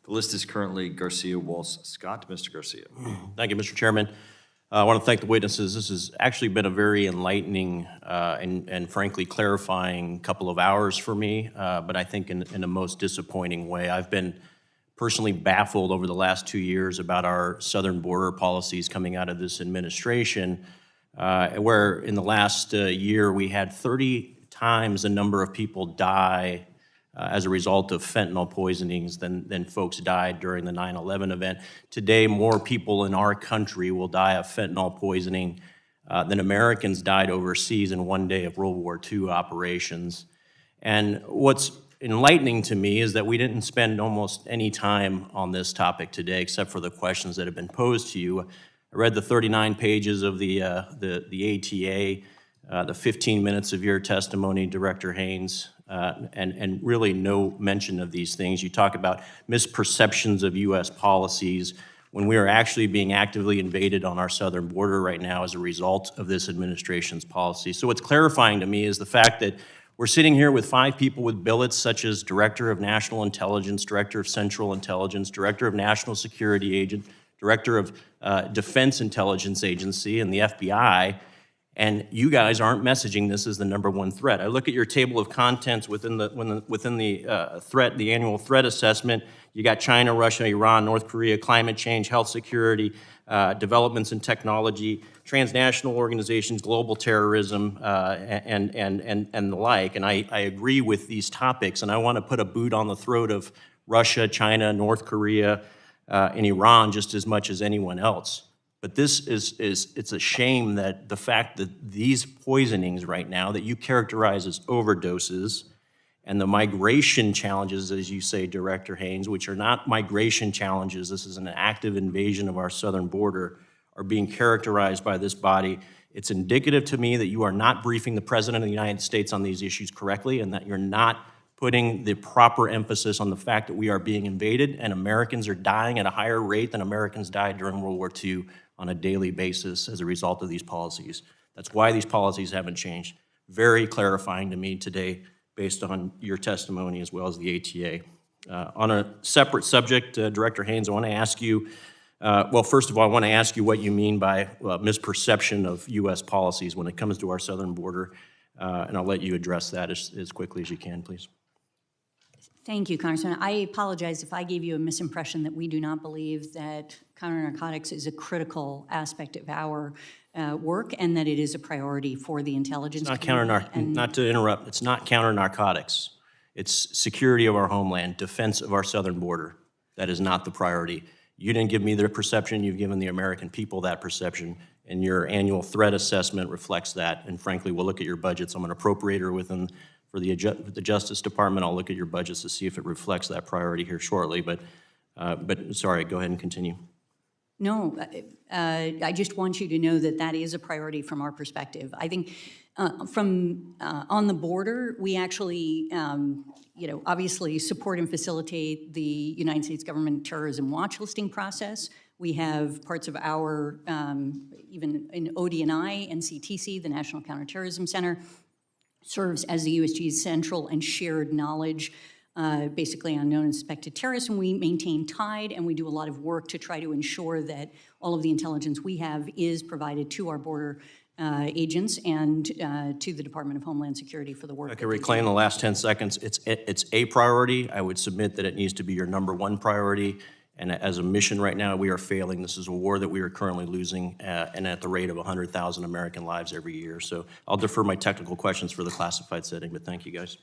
The list is currently Garcia, Walsh, Scott. Mr. Garcia. Thank you, Mr. Chairman. I want to thank the witnesses. This has actually been a very enlightening and frankly clarifying couple of hours for me, but I think in a most disappointing way. I've been personally baffled over the last 2 years about our southern border policies coming out of this administration, where in the last year we had 30 times the number of people die as a result of fentanyl poisonings than folks died during the 9/11 event. Today, more people in our country will die of fentanyl poisoning than Americans died overseas in one day of World War II operations. And what's enlightening to me is that we didn't spend almost any time on this topic today, except for the questions that have been posed to you. I read the 39 pages of the ATA, the 15 minutes of your testimony, Director Haynes, and really no mention of these things. You talk about misperceptions of U.S. policies when we are actually being actively invaded on our southern border right now as a result of this administration's policy. So what's clarifying to me is the fact that we're sitting here with 5 people with billets such as Director of National Intelligence, Director of Central Intelligence, Director of National Security Agent, Director of Defense Intelligence Agency, and the FBI, and you guys aren't messaging this as the #1 threat. I look at your table of contents within the annual threat assessment. You got China, Russia, Iran, North Korea, climate change, health security, developments in technology, transnational organizations, global terrorism, and the like. And I agree with these topics, and I want to put a boot on the throat of Russia, China, North Korea, and Iran just as much as anyone else. But this it's a shame that the fact that these poisonings right now that you characterize as overdoses and the migration challenges, as you say, Director Haynes, which are not migration challenges, this is an active invasion of our southern border, are being characterized by this body. It's indicative to me that you are not briefing the President of the United States on these issues correctly and that you're not putting the proper emphasis on the fact that we are being invaded and Americans are dying at a higher rate than Americans died during World War II on a daily basis as a result of these policies. That's why these policies haven't changed. Very clarifying to me today based on your testimony as well as the ATA. On a separate subject, Director Haynes, I want to ask you, well, first of all, I want to ask you what you mean by misperception of U.S. policies when it comes to our southern border, and I'll let you address that as quickly as you can, please. Thank you, Congressman. I apologize if I gave you a misimpression that we do not believe that counter-narcotics is a critical aspect of our work and that it is a priority for the intelligence community. Not to interrupt, it's not counter-narcotics. It's security of our homeland, defense of our southern border. That is not the priority. You didn't give me the perception, you've given the American people that perception, and your annual threat assessment reflects that. And frankly, we'll look at your budgets. I'm an appropriator within for the Justice Department. I'll look at your budgets to see if it reflects that priority here shortly, but sorry, go ahead and continue. No, I just want you to know that that is a priority from our perspective. I think on the border, we actually, obviously support and facilitate the United States government terrorism watch listing process. We have parts of our, even in ODNI, NCTC, the National Counterterrorism Center, serves as the USG's central and shared knowledge, basically on known and suspected terrorists, and we maintain TIDE, and we do a lot of work to try to ensure that all of the intelligence we have is provided to our border agents and to the Department of Homeland Security for the work. I can reclaim the last 10 seconds. It's a priority. I would submit that it needs to be your #1 priority. And as a mission right now, we are failing. This is a war that we are currently losing and at the rate of 100,000 American lives every year. So I'll defer my technical questions for the classified setting, but thank you guys.